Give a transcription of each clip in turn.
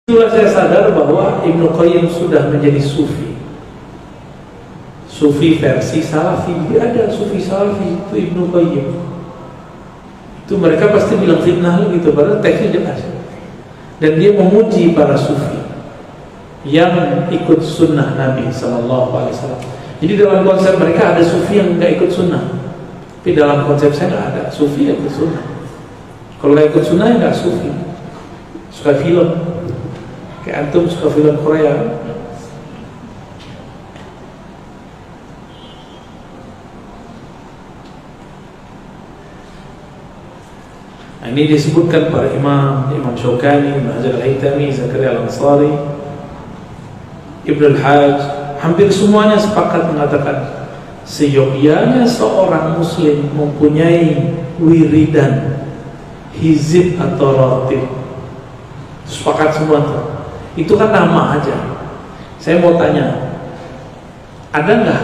Itulah saya sadar bahwa Ibnu Qayyim sudah menjadi sufi. Sufi versi Salafi. Dia ada sufi Salafi, itu Ibnu Qayyim. Itu mereka pasti bilang fitnah gitu, padahal teksnya jelas. Dan dia memuji para sufi yang ikut sunnah Nabi SAW. Jadi dalam konsep mereka ada sufi yang nggak ikut sunnah, tapi dalam konsep saya nggak ada sufi yang ikut sunnah. Kalau nggak ikut sunnah ya nggak sufi. Suka film, kayak antum suka film Korea. Nah, ini disebutkan para imam Syawkani, Ibn Hajar al-Haytami, Zakaria al-Ansari, Ibn al-Hajj, hampir semuanya sepakat mengatakan seyogyanya seorang muslim mempunyai wiridan, hizib atau ratib. Sepakat semua tuh. Itu kan nama aja. Saya mau tanya, ada nggak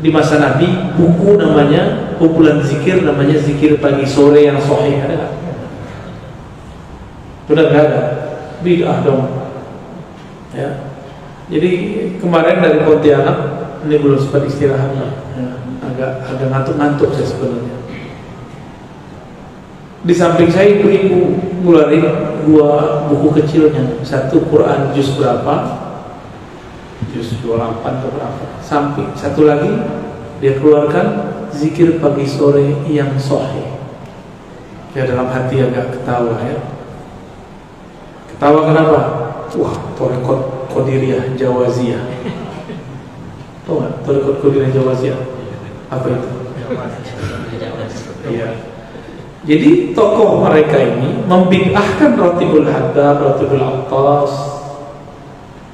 di masa Nabi buku namanya, kumpulan zikir namanya zikir pagi sore yang sahih? Ada nggak? Benar nggak ada? Bid'ah dong. Ya. Jadi kemarin dari Pontianak, ini belum sempat istirahat, ya. agak ngantuk-ngantuk saya sebenarnya. Di samping saya ibu-ibu ngeluarin dua buku kecilnya, satu Quran juz berapa, juz 28 atau berapa, samping satu lagi dia keluarkan zikir pagi sore yang sahih. Ya, dalam hati agak ketawa ya. Ketawa kenapa? Wah, Thariqat Qadiriyah Jawaziyah. Tahu nggak Thariqat Qadiriyah Jawaziyah? Apa itu? Iya. Jadi tokoh mereka ini membid'ahkan Ratibul Haddad, Ratibul Attas,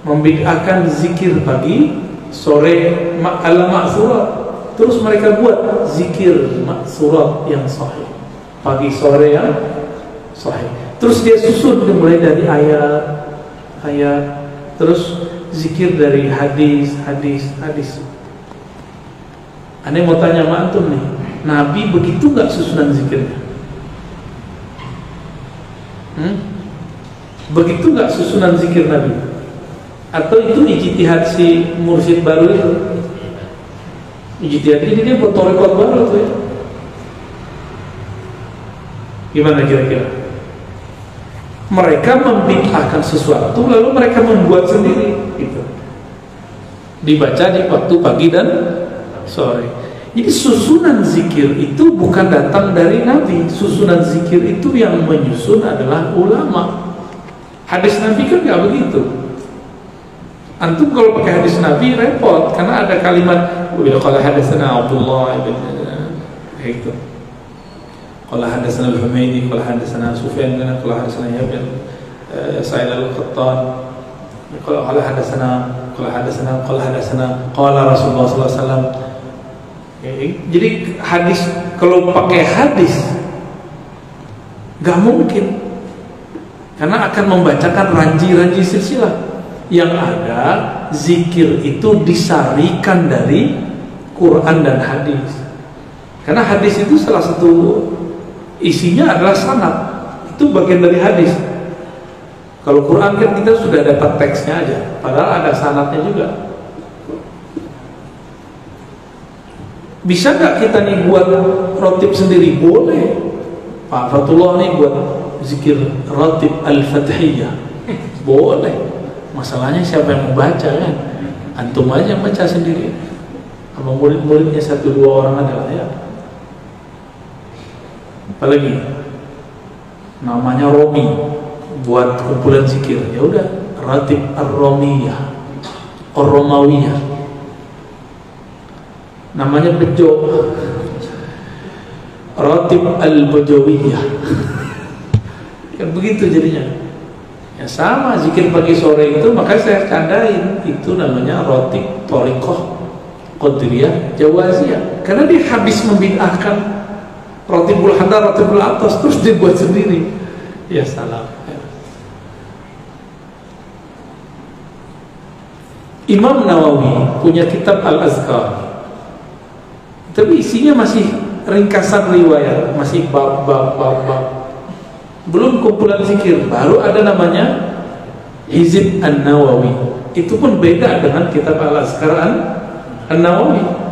membid'ahkan zikir pagi, sore, al-ma'thurat. Terus mereka buat zikir ma'thurat yang sahih, pagi sore yang sahih. Terus dia susun mulai dari ayat, terus zikir dari hadis. Aneh mau tanya sama antum nih, Nabi begitu nggak susunan zikirnya? Begitu nggak susunan zikir Nabi? Atau itu ijtihad si mursyid baru itu? Ijtihad ini dia buat thariqat baru tuh ya. Gimana kira-kira? Mereka membid'ahkan sesuatu lalu mereka membuat sendiri gitu. Dibaca di waktu pagi dan sore. Jadi susunan zikir itu bukan datang dari Nabi. Susunan zikir itu yang menyusun adalah ulama. Hadis Nabi kan nggak begitu. Antum kalau pakai hadis Nabi repot karena ada kalimat qala hadatsana Abdullah ibn itu. Qala hadatsana Al-Humaydi, qala hadatsana Sufyan, qala hadatsana Yahya Sa'id al-Qattan. Qala hadatsana qala Rasulullah sallallahu alaihi wasallam. Jadi hadis, kalau pakai hadis gak mungkin, karena akan membacakan ranji-ranji silsilah. Yang ada zikir itu disarikan dari Quran dan hadis. Karena hadis itu salah satu isinya adalah sanad, itu bagian dari hadis. Kalau Quran kan kita sudah dapat teksnya aja, padahal ada sanadnya juga. Bisa nggak kita nih buat ratib sendiri? Boleh. Pak Fatullah nih buat zikir ratib al-Fathiyah. Boleh. Masalahnya siapa yang membaca kan? Antum aja yang baca sendiri. Sama murid-muridnya 1-2 orang adalah ya. Apalagi namanya Romi, buat kumpulan zikir. Ya udah, ratib ar-Romiyah, ar-Romawiyah. Namanya Bejo, Ratib al-Bajawiyah. Kan begitu jadinya. Ya sama zikir pagi sore itu, makanya saya candain itu namanya Ratib Thariqah Qadiriyah Jawaziyah. Karena dia habis membid'ahkan Ratibul Haddad, Ratibul Attas, terus dibuat sendiri. Ya salam. Imam Nawawi punya kitab Al-Azkar, tapi isinya masih ringkasan riwayat, masih bab. belum kumpulan zikir, baru ada namanya Hizib An-Nawawi. Itu pun beda dengan kitab Al-Azkar An-Nawawi.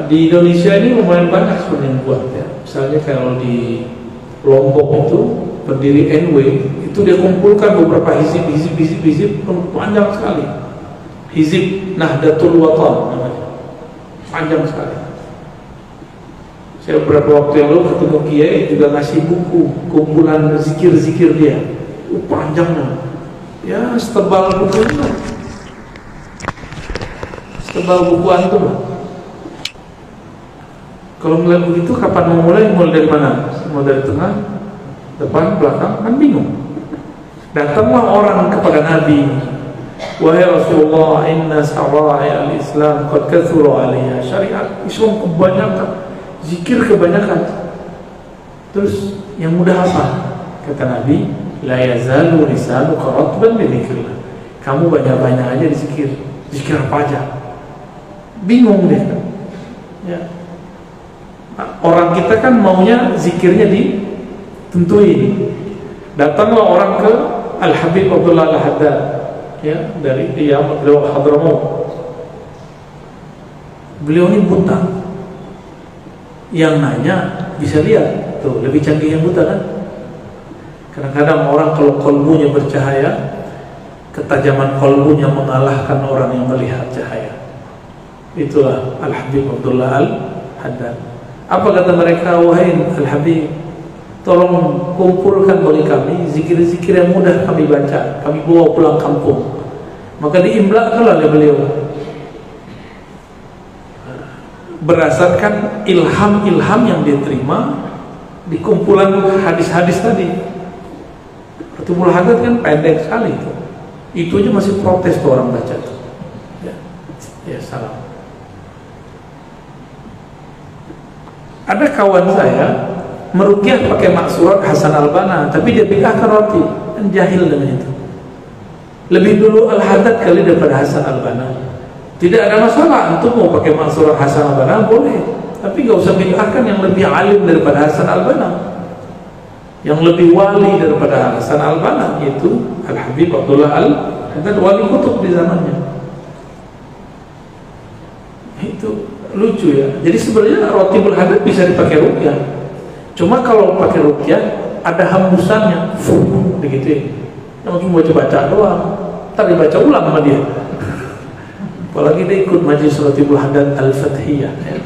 Di Indonesia ini lumayan banyak sebenarnya yang buat ya. Misalnya kalau di Lombok itu pendiri NW itu dia kumpulkan beberapa hizib panjang sekali. Hizib Nahdlatul Watan namanya, panjang sekali. Saya beberapa waktu yang lalu ketemu Kiai juga ngasih buku kumpulan zikir-zikir dia, panjangnya, ya setebal buku itu, setebal buku antum. Kalau mulai begitu, kapan mau mulai? Mulai dari mana? Mau dari tengah, depan, belakang, kan bingung. Datanglah orang kepada Nabi, wahai Rasulullah, inna syara'i al-Islam qad kathura 'alayya. Syariat Islam kebanyakan, zikir kebanyakan. Terus yang mudah apa? Kata Nabi, la yazalu lisanuka ratban bi dzikrillah. Kamu banyak-banyak aja dizikir. Zikir apa aja? Bingung deh. Ya. Orang kita kan maunya zikirnya ditentuin. Datanglah orang ke Al-Habib Abdullah Al-Haddad, ya, dari Hadramaut. Beliau ini buta. Yang nanya bisa lihat, tuh lebih canggih yang buta kan? Kadang-kadang orang kalau kolbunya bercahaya, ketajaman kolbunya mengalahkan orang yang melihat cahaya. Itulah Al-Habib Abdullah Al-Haddad. Apa kata mereka? Wahai Al-Habib, tolong kumpulkan bagi kami zikir-zikir yang mudah kami baca, kami bawa pulang kampung. Maka diimlakan oleh beliau berdasarkan ilham-ilham yang dia terima di kumpulan hadis-hadis tadi. Ratibul Haddad kan pendek sekali itu aja masih protes tuh orang baca tuh. Ya salam. Ada kawan saya meruqyah pakai maksurat Hasan Al-Banna, tapi dia bid'ahkan roti, kan jahil dengan itu. Lebih dulu Al-Haddad kali daripada Hasan Al-Banna. Tidak ada masalah, antum mau pakai maksurat Hasan Al-Banna boleh, tapi gak usah bid'ahkan yang lebih alim daripada Hasan Al-Banna, yang lebih wali daripada Hasan Al-Banna, yaitu Al-Habib Abdullah Al-Haddad, wali kutub di zamannya. Itu lucu ya. Jadi sebenarnya Ratibul Haddad bisa dipakai ruqyah. Cuma kalau pakai ruqyah ada hembusannya, begitu. Yang cuma baca doang, ntar dibaca ulang sama dia. Apalagi dia ikut majlis Ratibul Haddad Al-Fathiyah. Ya.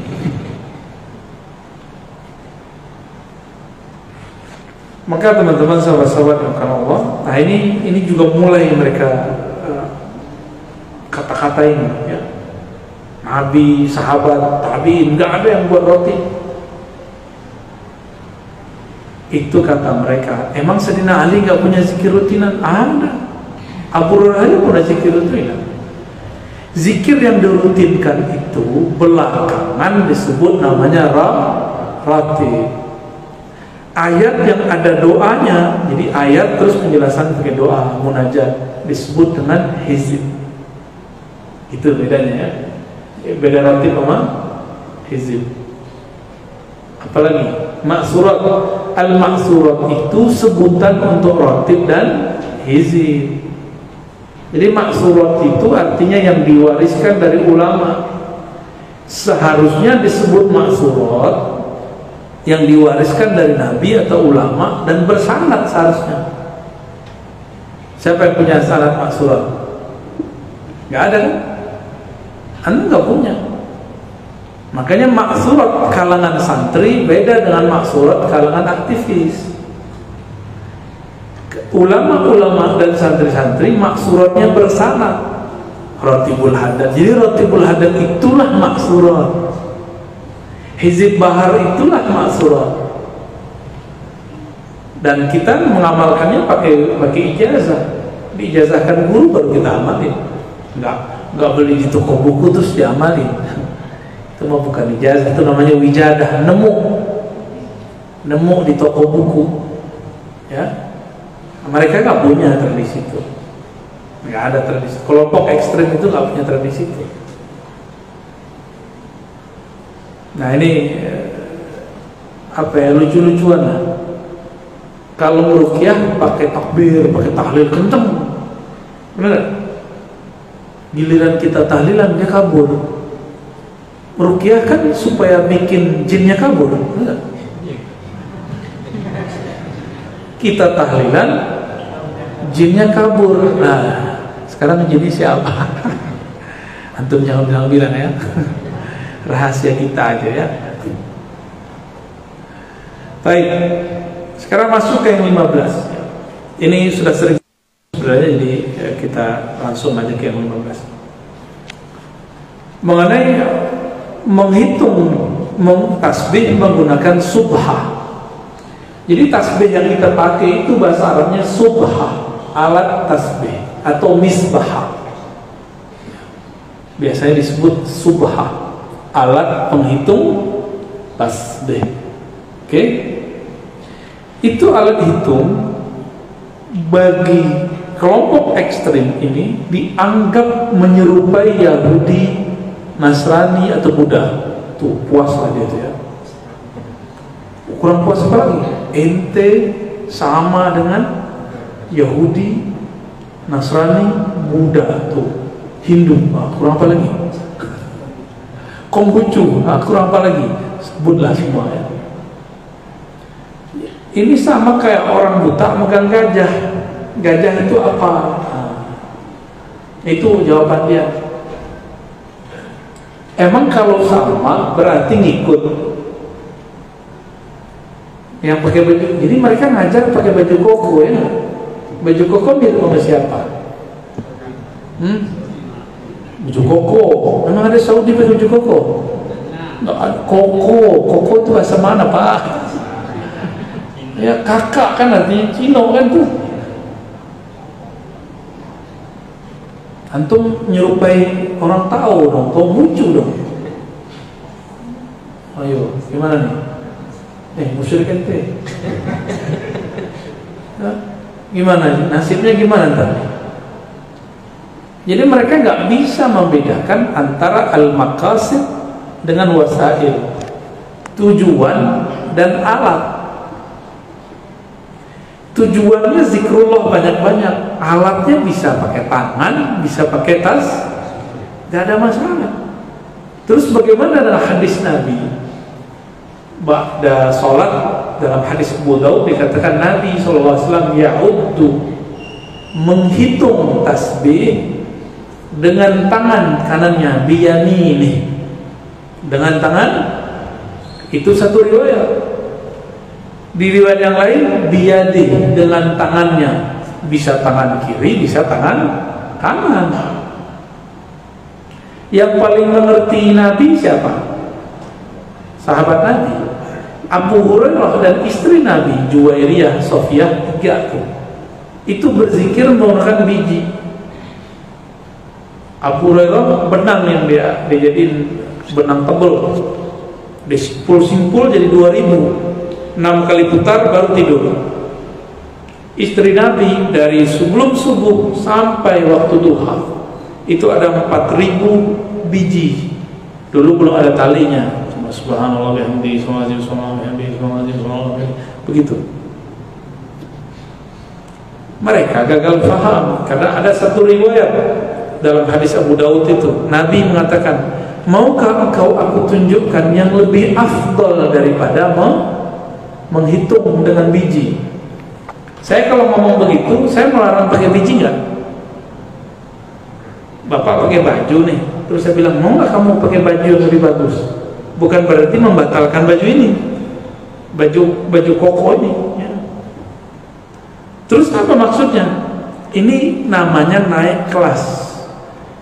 Maka teman-teman sahabat-sahabat yang karena Allah, nah ini juga mulai mereka kata-kata ini ya. Nabi, sahabat, tabi'in, nggak ada yang buat roti. Itu kata mereka. Emang Sayyidina Ali nggak punya zikir rutinan? Ada. Abu Hurairah punya zikir rutinan. Zikir yang dirutinkan itu belakangan disebut namanya ratib. Ayat yang ada doanya, jadi ayat terus penjelasan pakai doa, munajat, disebut dengan hizib. Itu bedanya ya. Beda ratib sama hizib. Apalagi maksurat. Al-maksurat itu sebutan untuk ratib dan hizib. Jadi maksurat itu artinya yang diwariskan dari ulama. Seharusnya disebut maksurat yang diwariskan dari nabi atau ulama dan bersanad seharusnya. Siapa yang punya sanad maksurat? Gak ada kan? Anda nggak punya. Makanya maksurat kalangan santri beda dengan maksurat kalangan aktivis. Ulama-ulama dan santri-santri maksuratnya bersanad. Ratibul Haddad. Jadi Ratibul Haddad itulah maksurat. Hizib Bahar itulah maksurat. Dan kita mengamalkannya pakai ijazah. Diijazahkan guru baru kita amalin. Nggak beli di toko buku terus diamalin. Itu mah bukan ijazah, itu namanya wijadah, nemu di toko buku ya. Mereka nggak punya tradisi itu, nggak ada tradisi. Kelompok ekstrem itu nggak punya tradisi itu. Nah ini apa ya, lucu-lucuan lah. Kalau meruqyah pakai takbir, pakai tahlil kenceng, benar? Giliran kita tahlilan dia kabur. Meruqyah kan supaya bikin jinnya kabur, benar? Kita tahlilan, jinnya kabur. Nah, sekarang jadi siapa? Antum jangan bilang-bilang ya. Rahasia kita aja ya. Baik. Sekarang masuk ke yang 15. Ini sudah sering sebenarnya, jadi kita langsung aja ke yang 15. Mengenai menghitung tasbih menggunakan subhah. Jadi tasbih yang kita pakai itu bahasa Arabnya subhah, alat tasbih atau misbah. Biasanya disebut subhah, alat penghitung tasbih. Oke? Itu alat hitung bagi kelompok ekstrim ini dianggap menyerupai Yahudi, Nasrani atau Buddha. Tuh, puaslah dia tuh ya. Kurang puas apa lagi? Ente sama dengan Yahudi, Nasrani, Buddha, tuh Hindu, kurang apa lagi? Konghucu, kurang apa lagi? Sebutlah semua ya. Ini sama kayak orang buta megang gajah. Gajah itu apa? Itu jawaban dia. Emang kalau sama berarti ngikut yang pakai baju. Jadi mereka ngajar pakai baju koko ya. Baju koko mirip sama siapa? Baju koko. Memang ada Saudi baju koko? Nggak ada. Koko itu bahasa mana Pak? Ya kakak kan artinya Cino kan tuh. Antum nyerupai orang tahu dong, Konghucu dong. Ayo, gimana nih? Musyrik ente. Gimana? Nasibnya gimana ntar? Jadi mereka nggak bisa membedakan antara al-maqasid dengan wasail, tujuan dan alat. Tujuannya zikrullah banyak-banyak, alatnya bisa pakai tangan, bisa pakai tas, nggak ada masalah. Terus bagaimana dengan hadis Nabi? Ba'da sholat, dalam hadis Abu Daud dikatakan Nabi SAW ya'uddu, menghitung tasbih dengan tangan kanannya, biyamini, dengan tangan. Itu satu riwayat. Di riwayat yang lain biyadi, dengan tangannya, bisa tangan kiri, bisa tangan kanan. Yang paling mengerti Nabi siapa? Sahabat Nabi Abu Hurairah dan istri Nabi Juwairiyah, Sofiyah, 3 itu berzikir menggunakan biji. Abu Hurairah benang yang dia jadiin benang tebel, disimpul-simpul jadi 2000, 6 kali putar baru tidur. Istri Nabi dari sebelum subuh sampai waktu duha itu ada 4000 biji. Dulu belum ada talinya. Subhanallah bihamdihi, subhanallah bihamdihi, begitu. Mereka gagal paham karena ada satu riwayat dalam hadis Abu Daud itu Nabi mengatakan, maukah engkau aku tunjukkan yang lebih afdal daripada menghitung dengan biji? Saya kalau ngomong begitu, saya melarang pakai biji nggak? Bapak pakai baju nih, terus saya bilang, mau nggak kamu pakai baju yang lebih bagus? Bukan berarti membatalkan baju ini, baju koko ini ya. Terus apa maksudnya? Ini namanya naik kelas.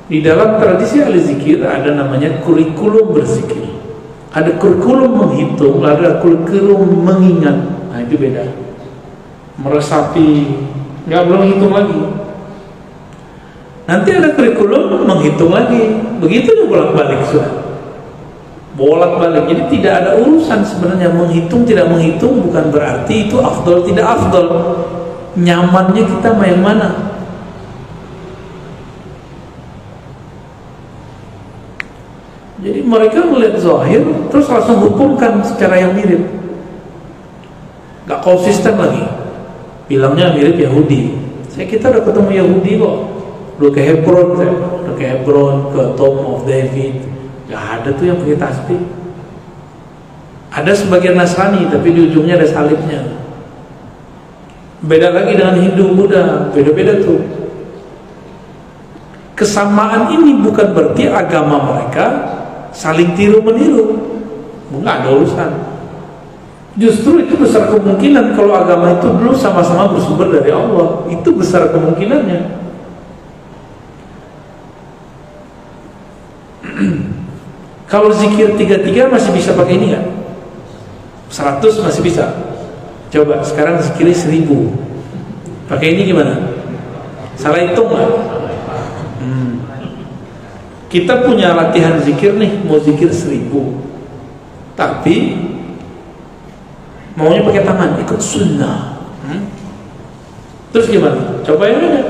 Di dalam tradisi ahli zikir ada namanya kurikulum berzikir. Ada kurikulum menghitung, ada kurikulum mengingat. Nah itu beda. Meresapi, nggak belum hitung lagi. Nanti ada kurikulum menghitung lagi. Begitu dia bolak-balik sudah. Bolak-balik. Jadi tidak ada urusan sebenarnya menghitung tidak menghitung, bukan berarti itu afdol tidak afdol. Nyamannya kita main mana? Jadi mereka melihat zahir terus langsung hukumkan secara yang mirip. nggak konsisten lagi, bilangnya mirip Yahudi. Kita udah ketemu Yahudi kok, udah ke Hebron, ke Tomb of David, nggak ada tuh yang pakai tasbih. Ada sebagian Nasrani tapi di ujungnya ada salibnya. Beda lagi dengan Hindu, Buddha, beda-beda tuh. Kesamaan ini bukan berarti agama mereka saling tiru meniru, nggak ada urusan. Justru itu besar kemungkinan kalau agama itu dulu sama-sama bersumber dari Allah, itu besar kemungkinannya. Kalau zikir 33 masih bisa pakai ini nggak? 100 masih bisa. Coba sekarang zikirnya 1000. Pakai ini gimana? Salah hitung nggak? Kita punya latihan zikir nih, mau zikir 1000. Tapi maunya pakai tangan, ikut sunnah. Terus gimana? Cobain aja.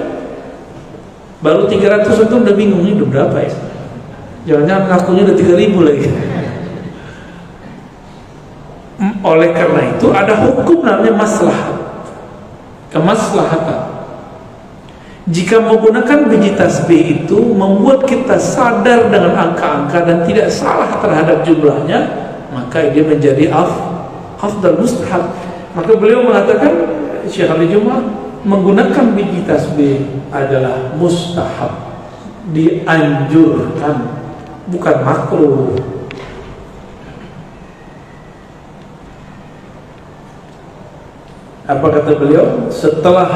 Baru 300 itu udah bingung, ini udah berapa ya? Jangan-jangan ngakunya udah 3000 lagi. Oleh karena itu ada hukum namanya maslahat, kemaslahatan. Jika menggunakan biji tasbih itu membuat kita sadar dengan angka-angka dan tidak salah terhadap jumlahnya, maka dia menjadi afdal mustahab. Maka beliau mengatakan, Syekh Ali Jum'ah, menggunakan biji tasbih adalah mustahab, dianjurkan, bukan makruh. Apa kata beliau? Setelah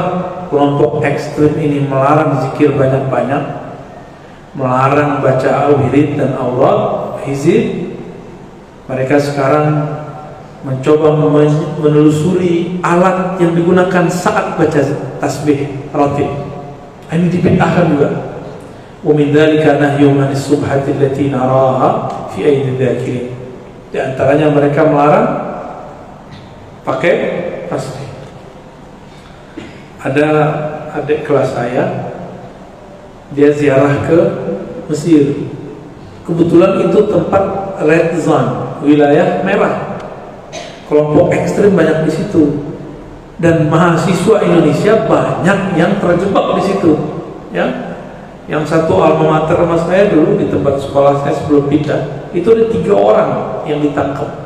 kelompok ekstrim ini melarang zikir banyak-banyak, melarang baca wirid dan aurat, hizib, mereka sekarang mencoba menelusuri alat yang digunakan saat baca tasbih ratib. Ini dibid'ahkan juga. Wa min dzalika nahyu an as-subhati allati naraha fi aidi dzakirin. Di antaranya mereka melarang pakai tasbih. Ada adik kelas saya, dia ziarah ke Mesir. Kebetulan itu tempat red zone, wilayah merah. Kelompok ekstrim banyak di situ. Dan mahasiswa Indonesia banyak yang terjebak di situ. Ya, yang satu alma mater sama saya dulu di tempat sekolah saya sebelum pindah, itu ada 3 orang yang ditangkap.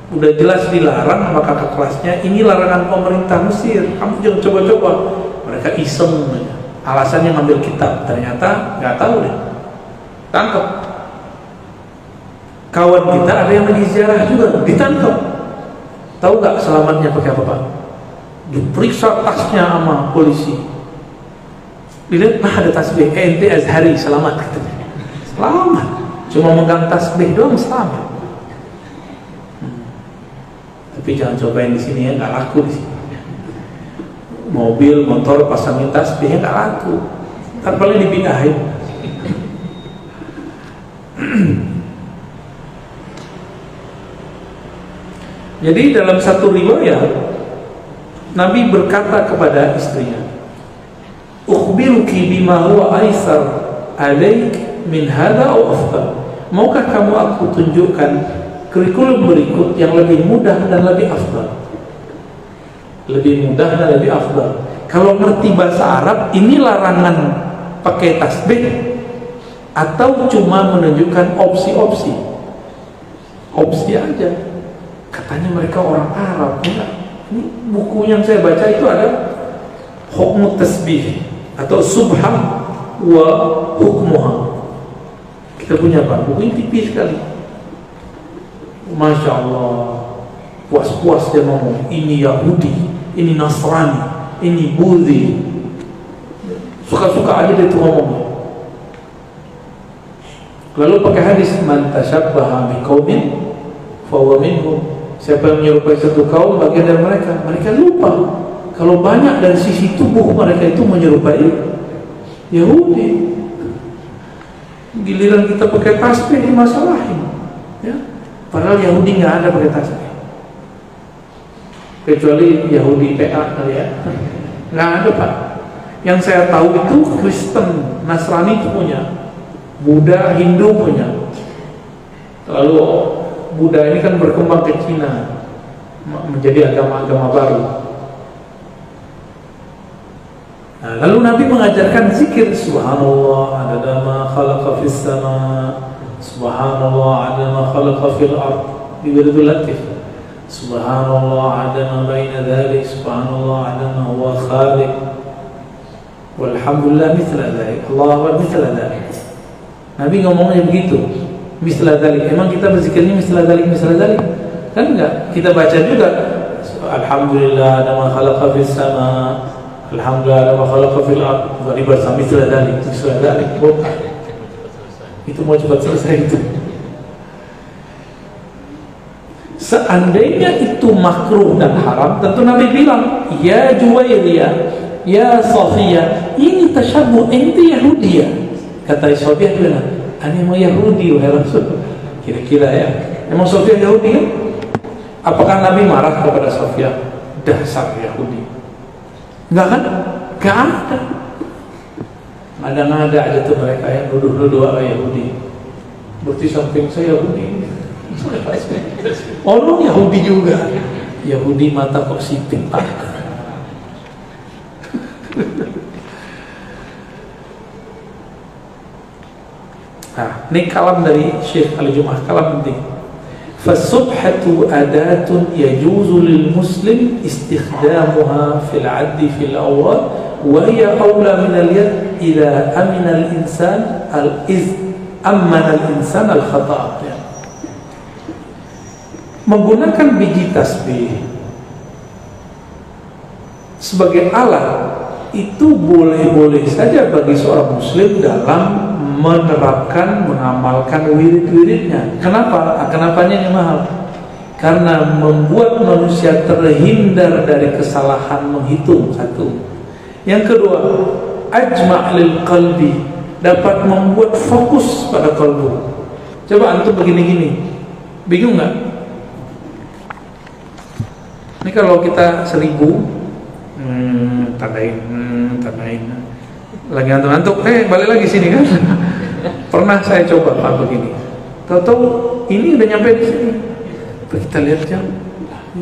Udah jelas dilarang sama kakak kelasnya, ini larangan pemerintah Mesir, kamu jangan coba-coba. Mereka iseng, alasannya ngambil kitab, ternyata nggak tahu deh, tangkap. Kawan kita ada yang lagi ziarah juga, ditangkap. Tahu nggak selamatnya pakai apa Pak? Diperiksa tasnya sama polisi. Dilihat, nah ada tasbih, ente Azhari, selamat katanya. Selamat, cuma megang tasbih doang selamat. Tapi jangan cobain di sini ya, nggak laku di sini. Mobil, motor, pasangin tasbihnya nggak laku. Kan paling dipindahin. Jadi dalam satu riwayat Nabi berkata kepada istrinya, "Ukhbiruki bima huwa aisar alaik min hada aw afdal." Maukah kamu aku tunjukkan kurikulum berikut yang lebih mudah dan lebih afdal? Lebih mudah dan lebih afdal. Kalau ngerti bahasa Arab, ini larangan pakai tasbih atau cuma menunjukkan opsi-opsi? Opsi aja. Katanya mereka orang Arab. Enggak. Ini buku yang saya baca itu ada hukmu tasbih atau subham wa hukmuha. Kita punya Pak, buku ini tipis sekali. Masya Allah, puas-puas dia ngomong, ini Yahudi, ini Nasrani, ini Buddhi. Suka-suka aja dia tuh ngomongnya. Lalu pakai hadis, man tashabbaha biqaumin fahuwa minhum. Siapa yang menyerupai satu kaum, bagian dari mereka. Mereka lupa kalau banyak dari sisi tubuh mereka itu menyerupai Yahudi. Giliran kita pakai tasbih dimasalahin, ya. Padahal Yahudi nggak ada pakai tasbih, kecuali Yahudi PA kali ya, nggak ada Pak. Yang saya tahu itu Kristen, Nasrani itu punya, Buddha, Hindu punya. Lalu Buddha ini kan berkembang ke Cina, menjadi agama-agama baru. Nah, lalu Nabi mengajarkan zikir subhanallah adada ma khalaqa fis sama, subhanallah adada ma khalaqa fil ard, begitu latif. Subhanallah adada ma baina dzalik, subhanallah adada ma huwa khaliq, walhamdulillah mithla dzalik, Allahu akbar mithla dzalik. Nabi ngomongnya begitu, mithla dzalik. Emang kita berzikirnya mithla dzalik kan enggak? Kita baca juga alhamdulillah adada ma khalaqa fis sama, alhamdulillah wa khalaqa fil ard, wa dibaca mithla dzalik. Itu mau cepat selesai itu. Seandainya itu makruh dan haram, tentu Nabi bilang, ya Juwairiyah, ya Safiyah, ini tasyabuh, ente Yahudiyah. Kata Safiyah bilang, ani mau Yahudi wahai Rasul. Kira-kira ya, emang Safiyah Yahudi kan? Apakah Nabi marah kepada Safiyah? Dasar Yahudi. Enggak kan? Enggak ada. Ada-ada aja tuh mereka yang nuduh-nuduh orang Yahudi. Berarti samping saya Yahudi. Orang Yahudi juga. Yahudi mata kok sipit Pak. Nah, ini kalam dari Syekh Al-Jum'ah, kalam penting. Fasubhatu adatun yajuzu lil muslim istikhdamuha fil addi fil awrad wa hiya awla min al-yad idza amina al-insan amana al-insan al-khata'. Menggunakan biji tasbih sebagai alat itu boleh-boleh saja bagi seorang muslim dalam menerapkan, mengamalkan wirid-wiridnya. Kenapa? Kenapanya ini mahal? Karena membuat manusia terhindar dari kesalahan menghitung, satu. Yang kedua, ajma' lil qalbi, dapat membuat fokus pada kalbu. Coba antum begini-gini, bingung nggak? Ini kalau kita 1000 tandain lagi ngantuk-ngantuk, balik lagi sini kan. Pernah saya coba Pak begini, tahu-tahu ini udah nyampe di sini, kita lihat jam,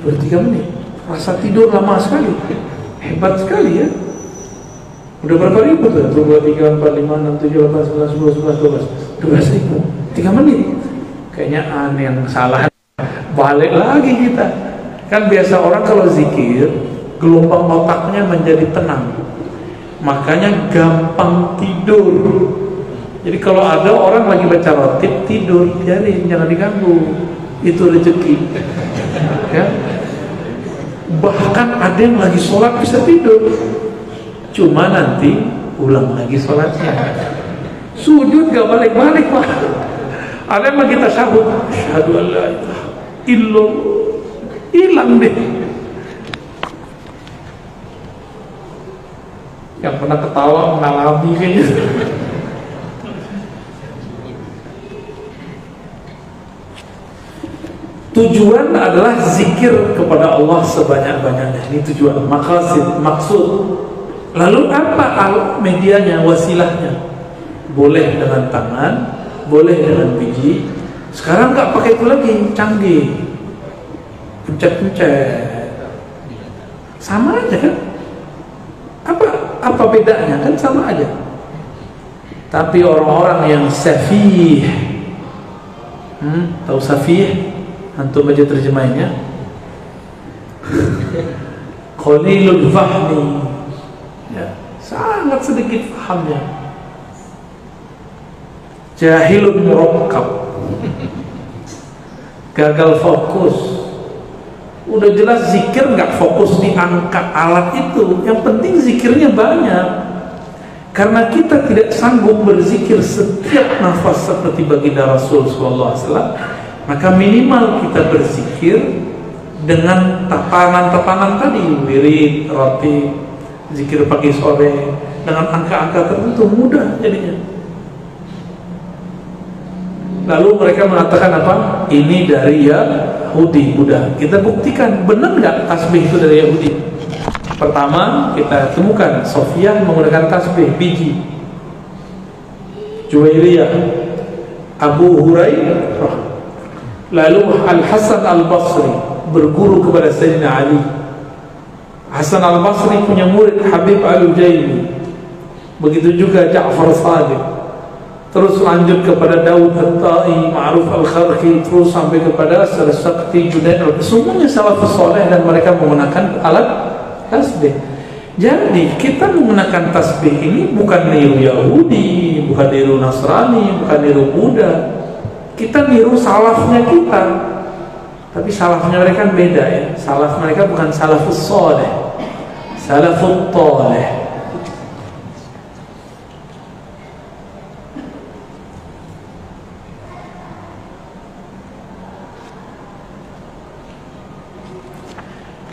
baru 3 menit, rasa tidur lama sekali, hebat sekali ya. Udah berapa ribu tuh? 2, 3, 4, 5, 6, 7, 8, 9, 10, 11, 12 ribu, 3 menit. Kayaknya aneh, yang salah. Balik lagi kita. Kan biasa orang kalau zikir, gelombang otaknya menjadi tenang, makanya gampang tidur. Jadi kalau ada orang lagi baca rotib tidur, jangan diganggu, itu rezeki ya. Bahkan ada yang lagi sholat bisa tidur, cuma nanti ulang lagi sholatnya, sujud gak balik-balik Pak. Ada yang lagi tasyahud, asyhadu an la ilaha illallah, hilang deh. Yang pernah ketawa mengalami kayaknya. Tujuan adalah zikir kepada Allah sebanyak-banyaknya. Ini tujuan, maksud. Lalu apa medianya, wasilahnya? Boleh dengan tangan, boleh dengan biji. Sekarang nggak pakai itu lagi, canggih. Pencet-pencet. Sama aja kan? Apa bedanya? Kan sama aja. Tapi orang-orang yang safih, tahu safih? Antum baca terjemahnya. Qalilul fahmi, ya, sangat sedikit fahamnya. Jahilun murakkab, gagal fokus. Udah jelas zikir nggak fokus di angka alat itu. Yang penting zikirnya banyak. Karena kita tidak sanggup berzikir setiap nafas seperti baginda Rasul SAW, maka minimal kita berzikir dengan tatanan-tatanan tadi, wirid, roti, zikir pagi sore, dengan angka-angka tertentu, mudah jadinya. Lalu mereka mengatakan apa? Ini dari Yahudi. Udah, kita buktikan benar nggak tasbih itu dari Yahudi. Pertama kita temukan Sofyan menggunakan tasbih biji, Juwairiyah, Abu Hurairah, lalu Al-Hasan Al-Basri, berguru kepada Sayyidina Ali. Hasan al-Basri punya murid Habib al-Ujaimi. Begitu juga Ja'far Sadiq. Terus lanjut kepada Daud At-Tai, Ma'ruf al-Kharqi, terus sampai kepada Sakti, Junaid. Semuanya salafus saleh dan mereka menggunakan alat tasbih. Jadi kita menggunakan tasbih ini bukan niru Yahudi, bukan niru Nasrani, bukan niru Buddha. Kita niru salafnya kita. Tapi salafnya mereka beda ya. Salaf mereka bukan salafus saleh, salafut taleh.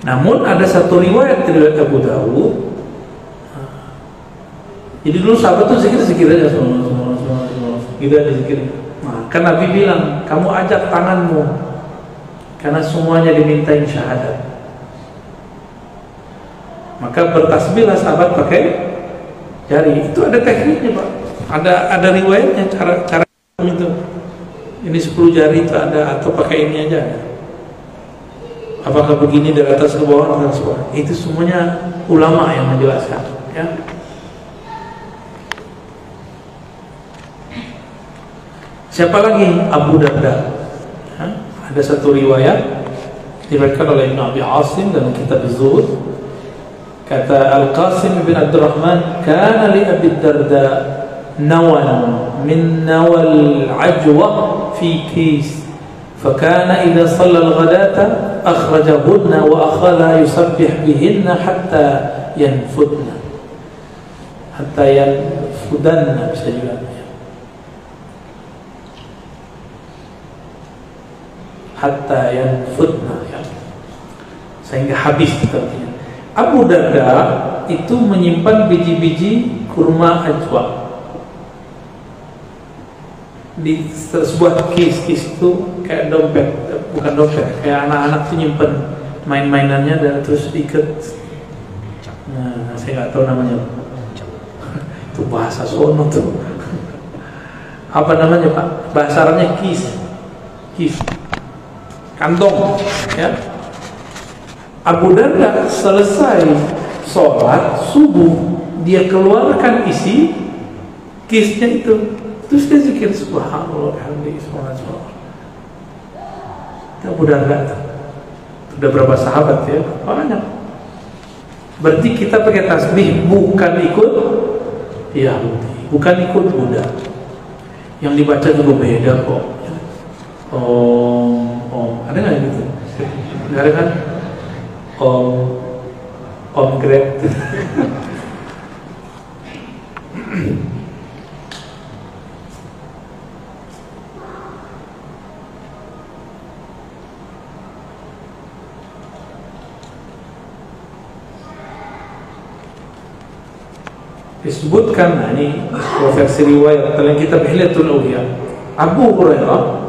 Namun ada satu riwayat dari Abu Dawud. Jadi dulu sahabat tuh zikir aja semua. Gitu aja zikir. Nah, kan Nabi bilang, kamu ajak tanganmu, karena semuanya dimintain syahadat. Maka bertasbihlah sahabat pakai jari. Itu ada tekniknya, Pak. Ada riwayatnya cara itu. Ini 10 jari itu ada, atau pakai ini aja ada. Apakah begini dari atas ke bawah atau ke bawah? Itu semuanya ulama yang menjelaskan, ya. Siapa lagi? Abu Darda. Ada satu riwayat diriwayatkan oleh Ibn Abi Asim dalam kitab Az-Zuhud. Kata Al-Qasim bin Abdurrahman, kana li Abi Darda nawan min nawal ajwa fi kis. فكان إذا صلى الغداة أخرجهن وأخذ يسبح بهن حتى ينفدن bisa juga hatta yanfudna, ya. Sehingga habis artinya. Abu Darda itu menyimpan biji-biji kurma ajwa di sebuah kis itu kayak dompet, bukan dompet, kayak anak-anak tuh nyimpen main-mainannya dan terus diikat. Nah, saya nggak tahu namanya. Itu bahasa sono tuh. Apa namanya, Pak? Bahasa Arabnya kis, kantong, ya. Abu Darda selesai sholat subuh, dia keluarkan isi kisnya itu. Terus dia zikir subhanallah alhamdulillah subhanallah. Abu Darda. Sudah berapa sahabat ya? Banyak. Berarti kita pakai tasbih bukan ikut Yahudi, bukan ikut Buddha. Yang dibaca juga beda kok. Ada nggak gitu? Nggak ada kan? Grab. Disebutkan, nah ini versi riwayat dalam kitab Hilyatul Awliya. Abu Hurairah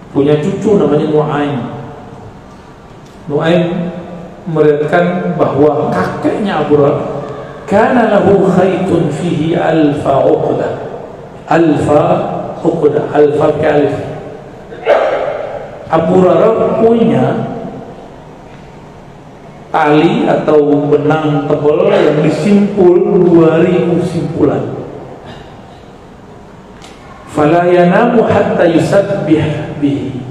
punya cucu namanya Nuaim meriwayatkan bahwa kakeknya Abu Hurairah kana lahu khaytun fihi alfa uqdah, alfa kalif. Abu Hurairah punya tali atau benang tebal yang disimpul 2000 simpulan. Fala yanamu hatta yusabbih bihi,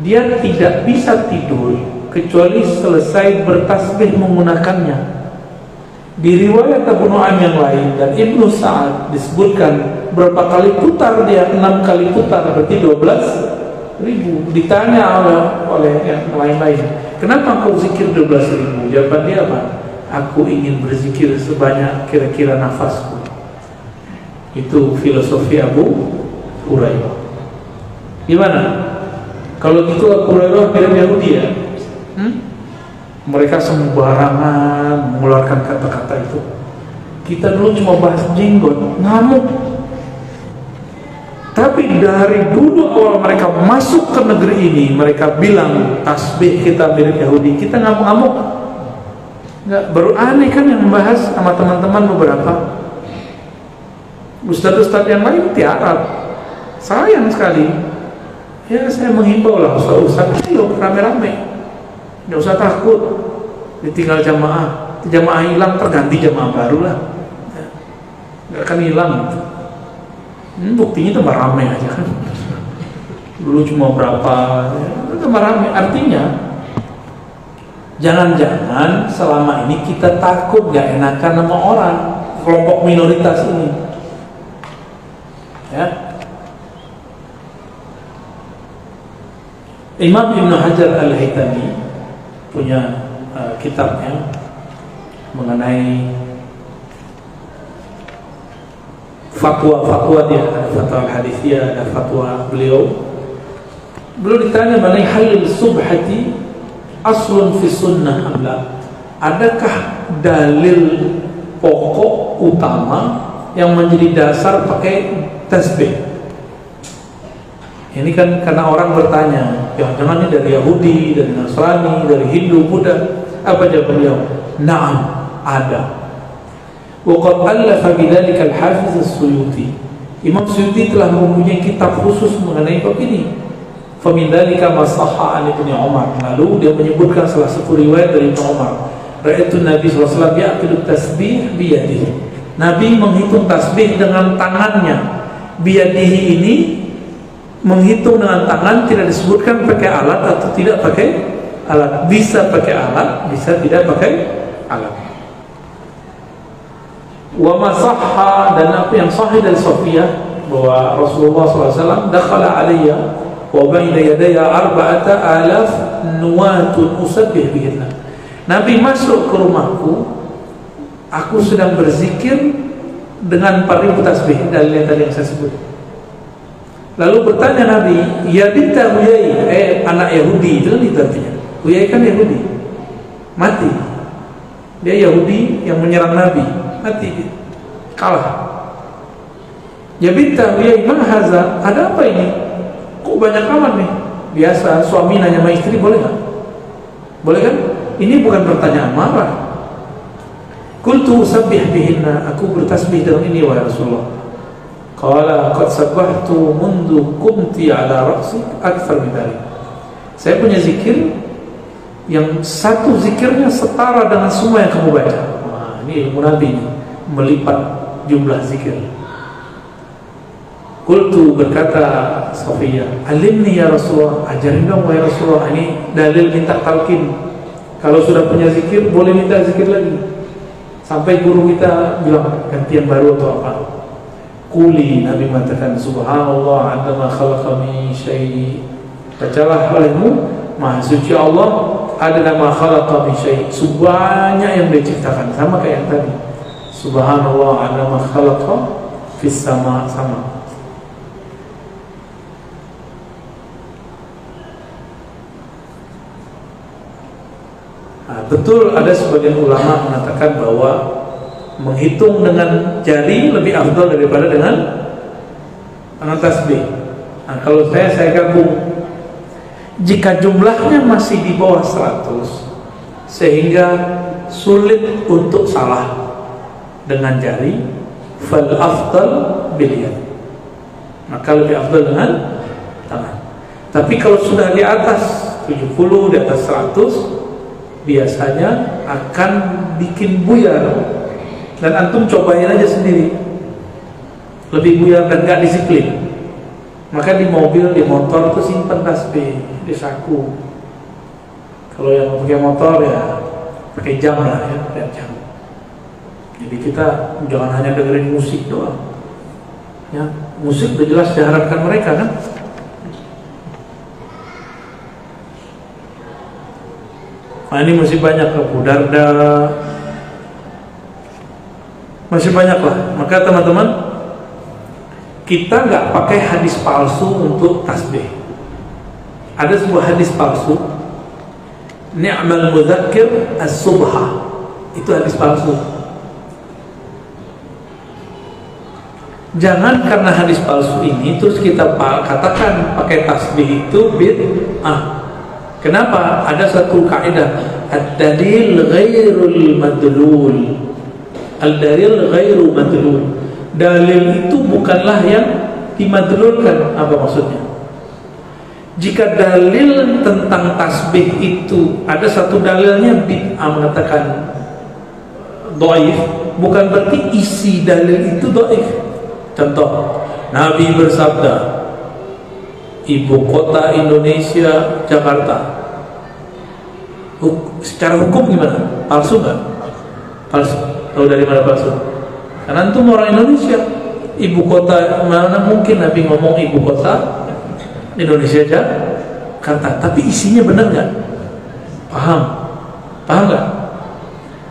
dia tidak bisa tidur kecuali selesai bertasbih menggunakannya. Di riwayat Abu Nu'aim yang lain dan Ibnu Sa'ad disebutkan berapa kali putar dia, 6 kali putar, berarti 12.000. Ditanya oleh yang lain-lain, kenapa kau zikir 12.000? Jawaban dia apa? Aku ingin berzikir sebanyak kira-kira nafasku. Itu filosofi Abu Hurairah. Gimana? Kalau gitu Abu Hurairah mirip Yahudi ya? Mereka sembarangan mengeluarkan kata-kata itu. Kita dulu cuma bahas jenggot, ngamuk. Tapi dari dulu awal mereka masuk ke negeri ini, mereka bilang tasbih kita mirip Yahudi. Kita ngamuk-ngamuk. Enggak, baru aneh kan yang membahas sama teman-teman beberapa. Ustadz-ustadz yang lain tiarap. Sayang sekali. Ya saya menghimbau lah ustaz-ustaz, ayo rame-rame, nggak usah takut ditinggal jamaah. Jamaah hilang terganti jamaah baru lah, nggak akan hilang. Buktinya tambah rame aja kan. Dulu cuma berapa, tambah rame. Artinya jangan-jangan selama ini kita takut gak enakan sama orang, kelompok minoritas ini, ya. Imam Ibn Hajar Al-Haytami punya kitabnya mengenai fatwa-fatwa dia, ada fatwa al-hadithiyah, ada fatwa beliau ditanya mengenai halil subhati aslun fi sunnah amla, adakah dalil pokok utama yang menjadi dasar pakai tasbih? Ini kan karena orang bertanya, jangan-jangan ini dari Yahudi, dari Nasrani, dari Hindu, Buddha. Apa jawab beliau? Na'am, ada. Wa qad allafa bidzalika al-Hafiz as-Suyuti. Imam Suyuti telah mempunyai kitab khusus mengenai bab ini. Fa min dzalika ma sahha an Ibnu Umar. Lalu dia menyebutkan salah satu riwayat dari Ibnu Umar. Ra'aitu Nabi sallallahu alaihi wasallam ya'qidu tasbih bi yadihi. Nabi menghitung tasbih dengan tangannya. Bi yadihi ini menghitung dengan tangan, tidak disebutkan pakai alat atau tidak pakai alat. Bisa pakai alat, bisa tidak pakai alat. Wa ma sahha, dan apa yang sahih dari Sofiyah bahwa Rasulullah SAW dakhala alayya wa baina yadayya 4,000 nuwatun usabbih bihinna. Nabi masuk ke rumahku, aku sedang berzikir dengan 4.000 tasbih, dalil tadi yang saya sebut. Lalu bertanya Nabi, ya binta Huyai, anak Yahudi, itu kan itu artinya. Huyai kan Yahudi, mati. Dia Yahudi yang menyerang Nabi, mati dia, kalah. Ya binta Huyai, ma haza, ada apa ini? Kok banyak amat nih? Biasa suami nanya sama istri, boleh nggak? Boleh kan? Ini bukan pertanyaan marah. Qultu usabbih bihinna, aku bertasbih dengan ini wahai Rasulullah. Qala qad sabbahtu mundu qumti ala ra'si akthar min dhalik. Saya punya zikir yang satu zikirnya setara dengan semua yang kamu baca. Wah, ini ilmu Nabi ini, melipat jumlah zikir. Qultu, berkata Safiyah, alimni ya Rasulullah, ajarin dong wahai Rasulullah. Ini dalil minta talqin. Kalau sudah punya zikir boleh minta zikir lagi. Sampai guru kita bilang gantian baru atau apa. Kuli, Nabi mengatakan subhanallah adama khalaqa min syai'. Bacalah olehmu, maha suci Allah adama khalaqa min syai', sebanyak yang dia ciptakan. Sama kayak yang tadi, subhanallah adama khalaqa fis sama, sama. Nah, betul ada sebagian ulama mengatakan bahwa menghitung dengan jari lebih afdal daripada dengan tasbih. Nah, kalau saya gabung. Jika jumlahnya masih di bawah 100 sehingga sulit untuk salah dengan jari, fal afdal bil yad, maka lebih afdal dengan tangan. Tapi kalau sudah di atas 70, di atas 100, biasanya akan bikin buyar. Dan antum cobain aja sendiri, lebih buyar dan gak disiplin. Maka di mobil, di motor itu simpan tasbih di saku. Kalau yang pakai motor ya pakai jam lah ya, lihat jam. Jadi kita jangan hanya dengerin musik doang. Ya, musik udah jelas diharapkan mereka kan. Nah, ini masih banyak Abu Darda, masih banyak lah. Maka teman-teman, kita nggak pakai hadis palsu untuk tasbih. Ada sebuah hadis palsu, ni'mal mudzakkir as-subha, itu hadis palsu. Jangan karena hadis palsu ini terus kita katakan pakai tasbih itu bid'ah. Kenapa? Ada satu kaidah, ad-dalil ghairul madlul. Al-dalil ghairu madlul. Dalil itu bukanlah yang dimadlulkan. Apa maksudnya? Jika dalil tentang tasbih itu ada satu dalilnya bid'ah mengatakan dhaif, bukan berarti isi dalil itu dhaif. Contoh, Nabi bersabda, ibu kota Indonesia Jakarta. Secara hukum gimana? Palsu nggak? Palsu. Tahu dari mana palsu? Karena antum orang Indonesia. Ibu kota, mana mungkin Nabi ngomong ibu kota Indonesia Jakarta, tapi isinya benar nggak? Paham? Paham nggak?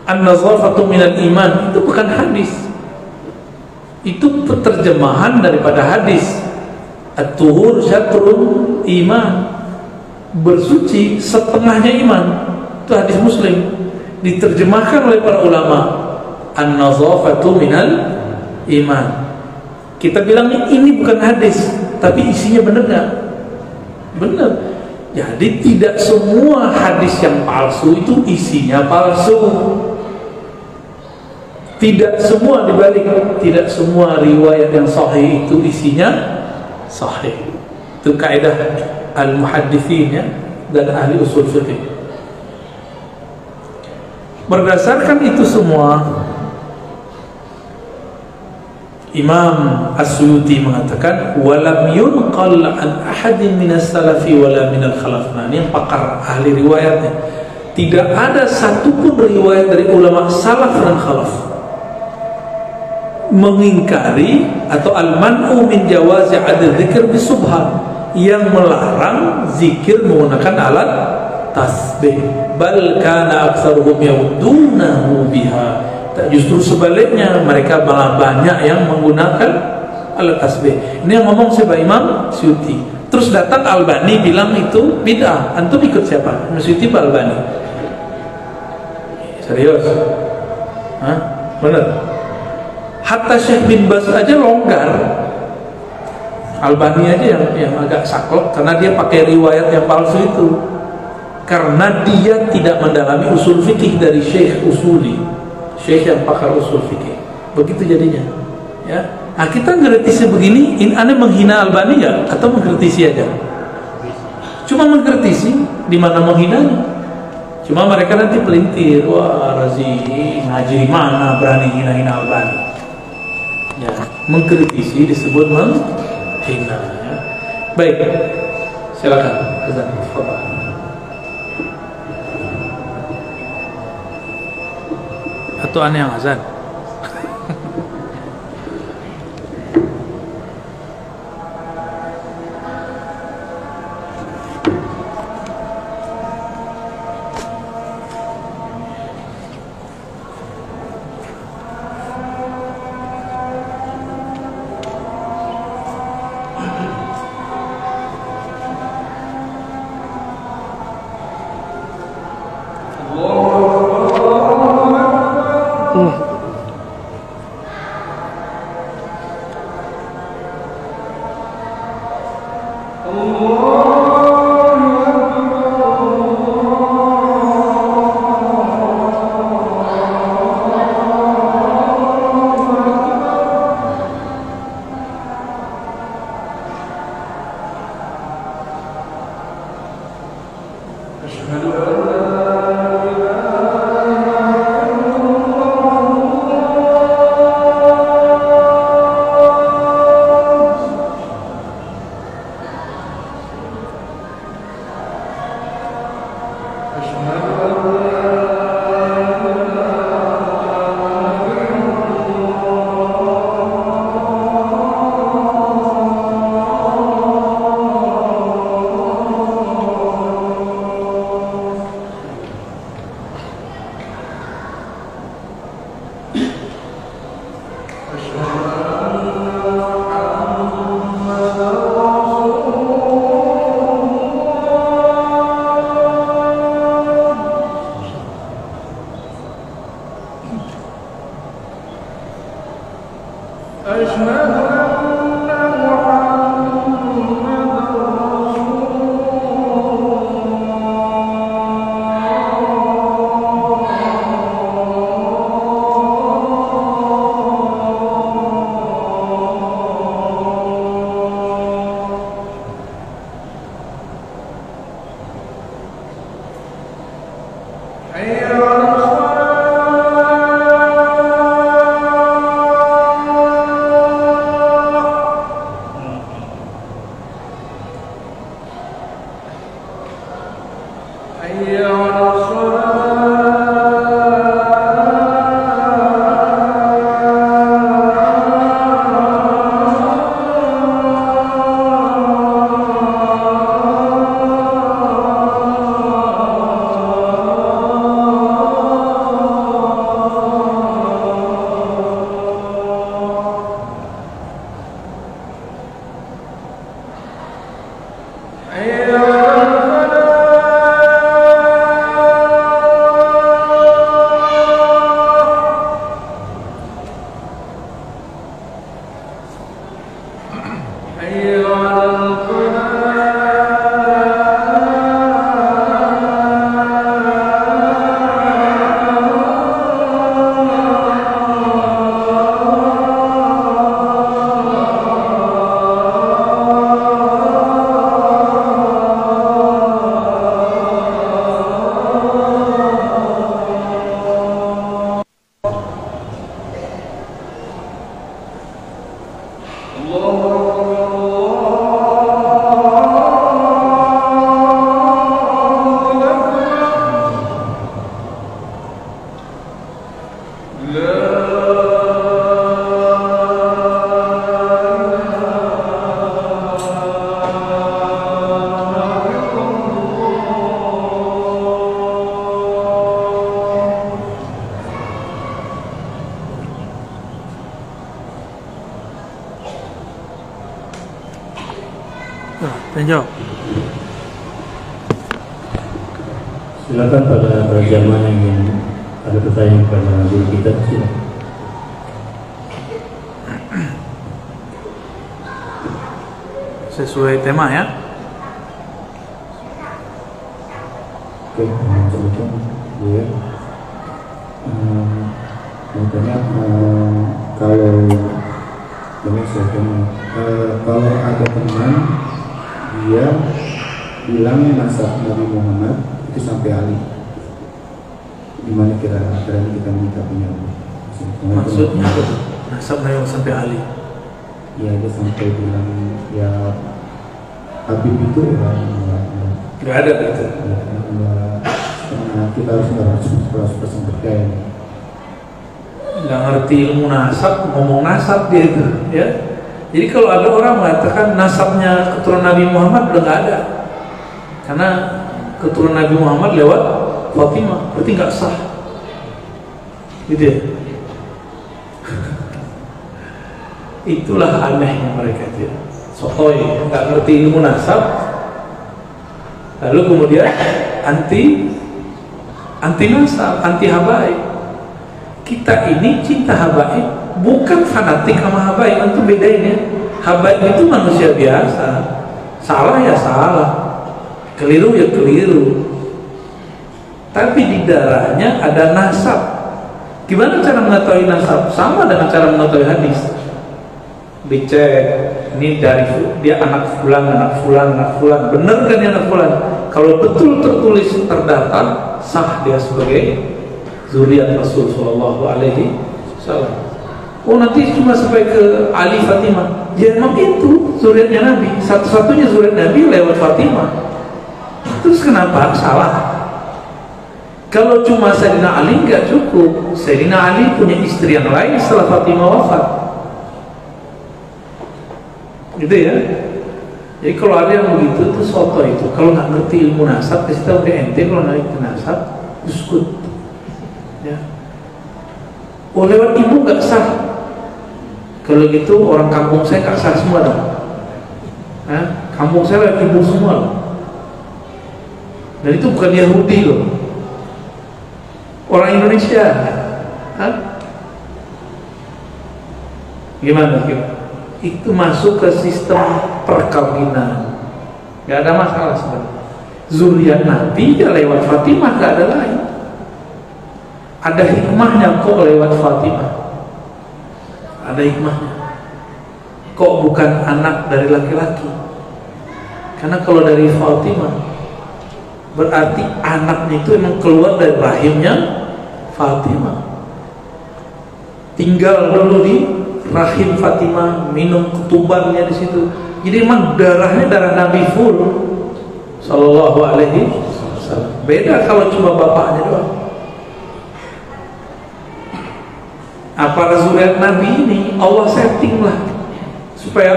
An-nazafatu minal iman itu bukan hadis, itu penerjemahan daripada hadis. At-tuhur syatrul iman, bersuci setengahnya iman. Itu hadis Muslim, diterjemahkan oleh para ulama. An-nazafatu minal iman. Kita bilang ini bukan hadis, tapi isinya benar nggak? Benar. Jadi tidak semua hadis yang palsu itu isinya palsu. Tidak semua dibalik, tidak semua riwayat yang sahih itu isinya sahih. Itu kaidah al-muhadditsin ya, dan ahli usul fiqh. Berdasarkan itu semua, Imam As-Suyuti mengatakan walam yunqal an ahadin minas salafi wala minal khalaf. Nah, ini yang pakar ahli riwayatnya. Tidak ada satupun riwayat dari ulama salaf dan khalaf mengingkari atau al-man'u min jawazi adz dzikr bisubhan, yang melarang zikir menggunakan alat tasbih. Bal kana aktsaruhum yaudunahu biha. Justru sebaliknya, mereka malah banyak yang menggunakan alat tasbih. Ini yang ngomong siapa? Imam Suyuti. Terus datang Albani bilang itu bid'ah. Antum ikut siapa? Imam Suyuti atau Albani? Serius? Hah? Benar? Hatta Syekh bin Baz aja longgar. Albani aja yang agak saklek karena dia pakai riwayat yang palsu itu. Karena dia tidak mendalami usul fikih dari Syekh Usuli, Syekh yang pakar usul fikih. Begitu jadinya ya. Nah, kita mengkritisi begini, ini aneh menghina Albani ya, atau mengkritisi aja? Cuma mengkritisi, di mana menghinanya? Cuma mereka nanti pelintir, wah Razi ngaji mana berani hina-hina Albani ya. Mengkritisi disebut menghina ya. Baik, silakan Ustaz. Atau aneh yang azan? Jawab. Silakan pada jamaah yang ingin ada pertanyaan kepada guru kita, silakan. Sesuai tema ya. Oke, coba ya. Makanya kalau kalau ada teman dia bilang nasab Nabi Muhammad itu sampai Ali, gimana kira-kira kita menyikapinya? Maksudnya nasab Nabi sampai Ali? Ya, dia sampai bilang ya Habib itu ya nggak ada gitu. Kita harus 100% percaya. Nggak ngerti ilmu nasab, ngomong nasab dia itu, ya. Jadi kalau ada orang mengatakan nasabnya keturunan Nabi Muhammad udah nggak ada, karena keturunan Nabi Muhammad lewat Fatimah, berarti nggak sah, gitu ya. Itulah anehnya mereka itu, sotoy, nggak ngerti ilmu nasab, lalu kemudian anti nasab, anti habaib. Kita ini cinta habaib, bukan fanatik sama habaib. Itu bedain ya. Habaib itu manusia biasa, salah ya salah, keliru ya keliru, tapi di darahnya ada nasab. Gimana cara mengetahui nasab? Sama dengan cara mengetahui hadis. Dicek, ini dari dia anak fulan, bener kan dia anak fulan? Kalau betul tertulis terdaftar, sah dia sebagai zuriat Rasul Sallallahu Alaihi Wasallam. Oh, nanti cuma sampai ke Ali Fatimah. Ya memang itu zuriatnya Nabi, satu-satunya zuriat Nabi lewat Fatimah. Terus kenapa salah? Kalau cuma Sayyidina Ali nggak cukup. Sayyidina Ali punya istri yang lain setelah Fatimah wafat, gitu ya. Jadi kalau ada yang begitu itu soto itu. Kalau nggak ngerti ilmu nasab, kasih tahu ke ente. Kalau nggak ngerti nasab, uskut. Ya. Oh, lewat ibu nggak sah. Kalau gitu orang kampung saya nggak sah semua dong. Kampung saya lewat ibu semua loh. Dan itu bukan Yahudi loh, orang Indonesia. Gimana? Itu masuk ke sistem perkawinan, nggak ada masalah sebenarnya. Zuriat Nabi ya lewat Fatimah, nggak ada lain. Ada hikmahnya kok lewat Fatimah, ada hikmahnya. Kok bukan anak dari laki-laki? Karena kalau dari Fatimah berarti anaknya itu emang keluar dari rahimnya Fatimah, tinggal dulu di rahim Fatimah, minum ketubannya di situ. Jadi emang darahnya darah Nabi full Sallallahu Alaihi Wasallam. Beda kalau cuma bapaknya doang. Para zuriat Nabi ini Allah setting lah supaya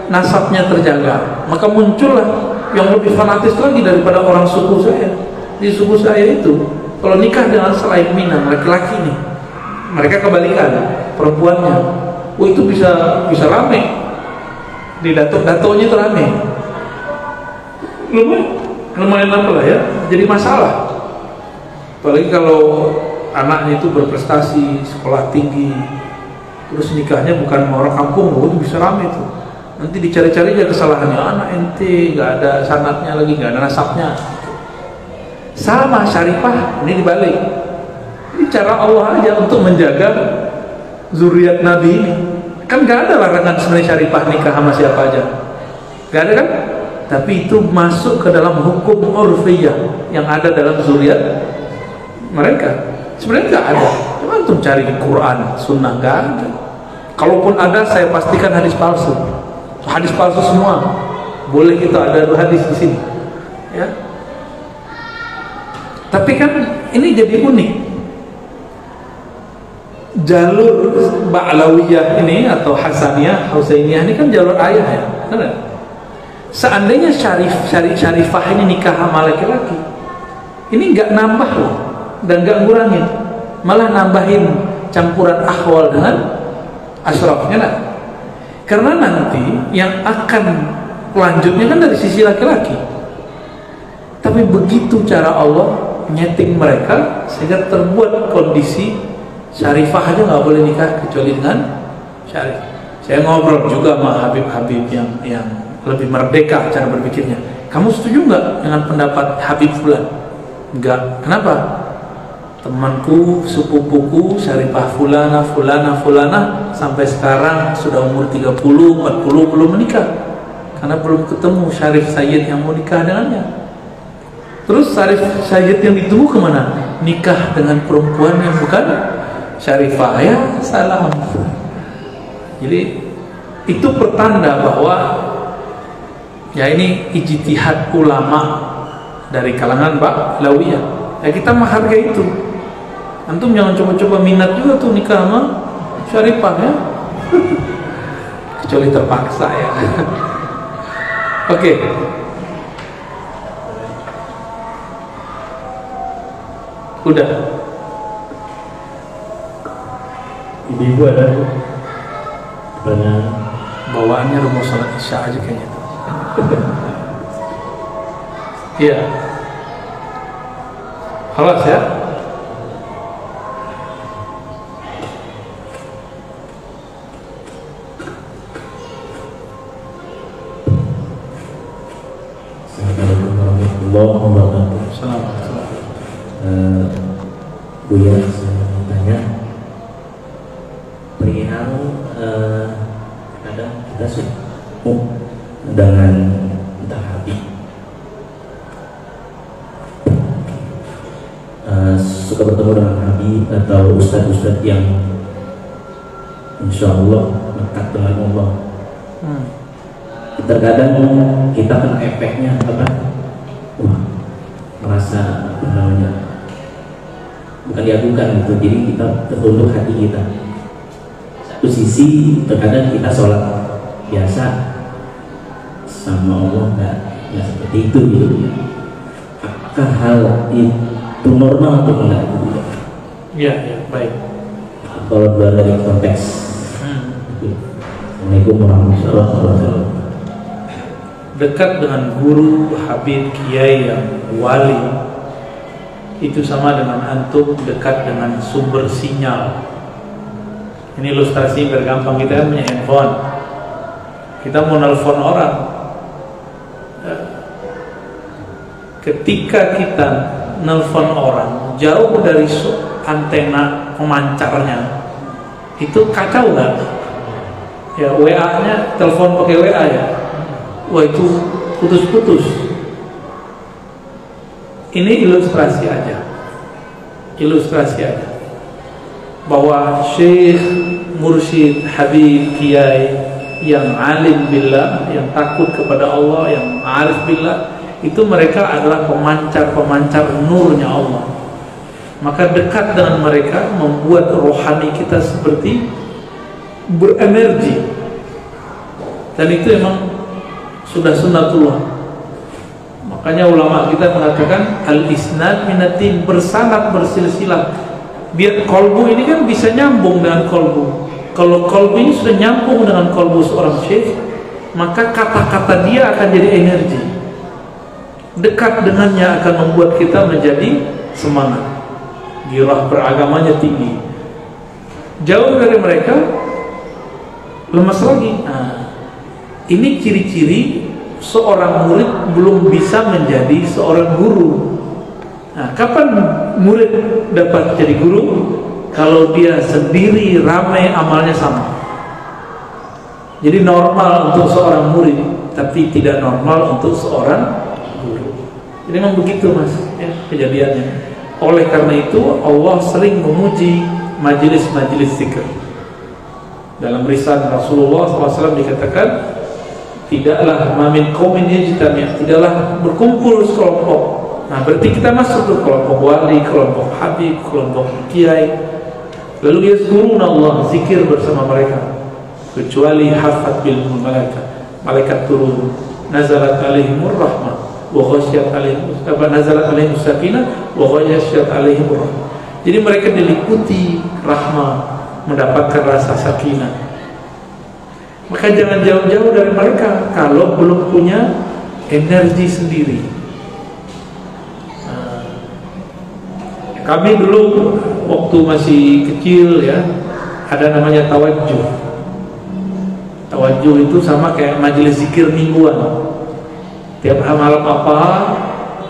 nasabnya terjaga. Maka muncullah yang lebih fanatis lagi daripada orang suku saya. Di suku saya itu kalau nikah dengan selain Minang, laki-laki nih, mereka kebalikan, perempuannya. Oh itu bisa rame. Di dato-datonya itu rame. Lumayan apa lah ya, jadi masalah. Apalagi kalau anaknya itu berprestasi, sekolah tinggi, terus nikahnya bukan orang kampung, oh itu bisa rame tuh. Nanti dicari-cari aja kesalahannya, anak ente nggak ada sanatnya lagi, nggak ada nasabnya. Sama Syarifah ini dibalik. Ini cara Allah aja untuk menjaga zuriat Nabi ini. Kan nggak ada larangan sebenarnya Syarifah nikah sama siapa aja, nggak ada kan? Tapi itu masuk ke dalam hukum urfiyah yang ada dalam zuriat mereka. Sebenarnya nggak ada. Cuma untuk cari di Quran, Sunnah nggak ada. Kalaupun ada, saya pastikan hadis palsu. Hadis palsu semua. Boleh kita ada hadis di sini. Ya. Tapi kan ini jadi unik. Jalur Ba'lawiyah ini atau Hasaniyah, Husainiyah ini kan jalur ayah ya. Benar? Seandainya Syarifah ini nikah sama laki-laki, ini nggak nambah loh dan nggak ngurangin, malah nambahin campuran ahwal dengan asyrafnya lah. Karena nanti yang akan lanjutnya kan dari sisi laki-laki. Tapi begitu cara Allah nyeting mereka sehingga terbuat kondisi Syarifah aja nggak boleh nikah kecuali dengan Syarif. Saya ngobrol juga sama Habib-Habib yang lebih merdeka cara berpikirnya. Kamu setuju nggak dengan pendapat Habib Fulan? Enggak. Kenapa? Temanku, sepupuku, Syarifah Fulana sampai sekarang sudah umur 30, 40 belum menikah. Karena belum ketemu Syarif Sayyid yang mau nikah dengannya. Terus Syarif Sayyid yang ditunggu kemana? Nikah dengan perempuan yang bukan Syarifah. Ya salam. Jadi itu pertanda bahwa ya ini ijtihad ulama dari kalangan Ba'lawiyah. Ya kita menghargai itu. Antum jangan coba-coba minat juga tuh nikah sama Syarifah ya. Kecuali terpaksa ya. Oke. Udah. Ibu ada pertanyaan? Bawaannya rumah salat Isya aja kayaknya. Iya. Halas ya. Assalamualaikum warahmatullahi wabarakatuh. Buya, saya mau tanya perihal kadang kita suka dengan entah Habib suka bertemu dengan Habib atau ustadz-ustadz yang insya Allah dekat dengan Allah. Terkadang kita kena efeknya apa? Wah, merasa namanya bukan diagukan gitu, jadi kita tertunduk hati kita. Satu sisi terkadang kita sholat biasa sama Allah nggak seperti itu gitu. Apakah hal itu normal atau enggak? Ya, baik. Kalau dari konteks. Assalamualaikum warahmatullahi wabarakatuh. Dekat dengan guru, habib, kiai yang wali itu sama dengan antum dekat dengan sumber sinyal. Ini ilustrasi biar gampang. Kita punya handphone, kita mau nelfon orang. Ketika kita nelfon orang jauh dari antena pemancarnya, itu kacau nggak? Ya WA-nya, telepon pakai WA ya, wah itu putus-putus. Ini ilustrasi aja. Ilustrasi aja. Bahwa Syekh, Mursyid, Habib, Kiai yang alim billah, yang takut kepada Allah, yang arif billah, itu mereka adalah pemancar-pemancar nurnya Allah. Maka dekat dengan mereka membuat rohani kita seperti berenergi. Dan itu emang sudah sunnatullah. Makanya ulama kita mengatakan al-isnad minatin, bersanad bersilsilah. Biar kolbu ini kan bisa nyambung dengan kolbu. Kalau kolbu ini sudah nyambung dengan kolbu seorang syekh, maka kata-kata dia akan jadi energi. Dekat dengannya akan membuat kita menjadi semangat. Girah beragamanya tinggi. Jauh dari mereka, lemas lagi. Nah, ini ciri-ciri seorang murid belum bisa menjadi seorang guru. Nah, kapan murid dapat jadi guru? Kalau dia sendiri ramai amalnya sama. Jadi normal untuk seorang murid, tapi tidak normal untuk seorang guru. Jadi memang begitu mas, ya, kejadiannya. Oleh karena itu Allah sering memuji majelis-majelis zikir. Dalam risalah Rasulullah SAW dikatakan, tidaklah mamin qaumin yajtami', tidaklah berkumpul sekelompok. Nah, berarti kita masuk ke kelompok wali, kelompok habib, kelompok kiai. Lalu yazkuruna Allah, zikir bersama mereka, kecuali hafat bil malaikat, malaikat turun, nazalat alaihimur rahmah wa ghasyat alaihim, nazalat alaihim sakinah wa ghasyat alaihim rahmah. Jadi mereka diliputi rahmah, mendapatkan rasa sakinah. Maka jangan jauh-jauh dari mereka kalau belum punya energi sendiri. Kami dulu waktu masih kecil ya, ada namanya tawajjuh. Tawajjuh itu sama kayak majelis zikir mingguan. Tiap malam apa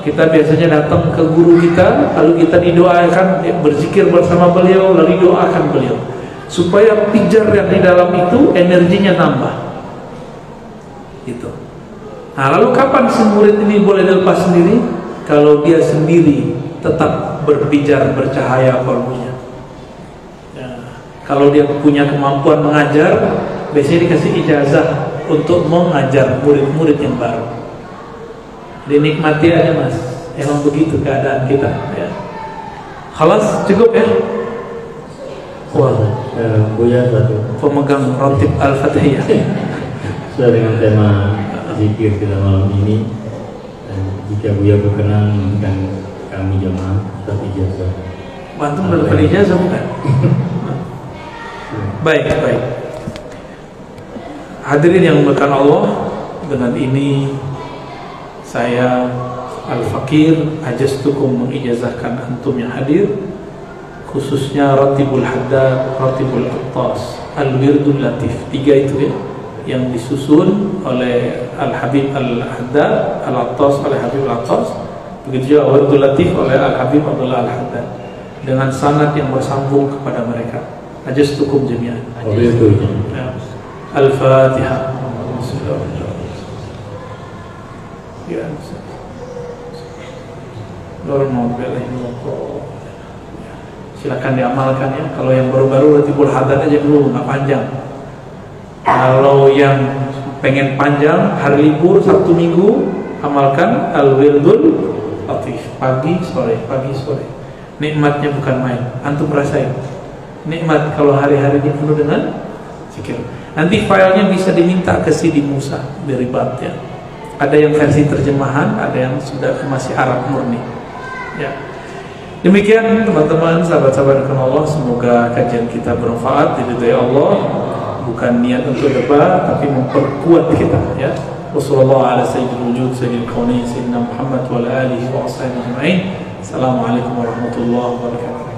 kita biasanya datang ke guru kita, lalu kita didoakan, berzikir bersama beliau, lalu doakan beliau supaya pijar yang di dalam itu energinya nambah. Gitu. Nah, lalu kapan si murid ini boleh dilepas sendiri? Kalau dia sendiri tetap berpijar, bercahaya kalbunya. Ya. Kalau dia punya kemampuan mengajar, biasanya dikasih ijazah untuk mengajar murid-murid yang baru. Dinikmati aja mas, emang begitu keadaan kita. Ya. Khalas, cukup ya. Wah, Buya satu pemegang Ratib Al-Fatihiyah. Sudah dengan tema zikir kita malam ini. Dan jika Buya berkenan memberikan kami jamaah satu ijazah. Bantu dapat ijazah bukan? Baik. Hadirin yang dimuliakan Allah, dengan ini saya Al-Fakir ajastukum mengijazahkan antum yang hadir, khususnya Ratibul Haddad, Ratibul Attas, Al-Wirdul Latif, 3 itu ya, yang disusun oleh Al-Habib Al-Haddad, Al-Attas oleh Habib Al-Attas, begitu juga Wirdul Latif oleh Al-Habib Abdullah Al-Haddad, dengan sanad yang bersambung kepada mereka. Ajastukum jami'an. Al-Fatihah. Ya. Silakan diamalkan ya. Kalau yang baru-baru Ratibul Haddad aja dulu, nggak panjang. Kalau yang pengen panjang, hari libur Sabtu Minggu, amalkan Al-Wirdul Latif, pagi sore. Nikmatnya bukan main. Antum rasain nikmat kalau hari-hari ini penuh dengan zikir. Nanti filenya bisa diminta ke CD Musa dari Bab ya. Ada yang versi terjemahan, ada yang sudah masih Arab murni. Ya. Demikian teman-teman, sahabat-sahabat Allah, semoga kajian kita bermanfaat, diridhai Allah, bukan niat untuk debat tapi memperkuat kita ya. Wassallallahu ala sayyidil wujud sayyidil kaunain sayyidina Muhammad wa ala alihi wa ashabihi ajma'in. Assalamualaikum warahmatullahi wabarakatuh.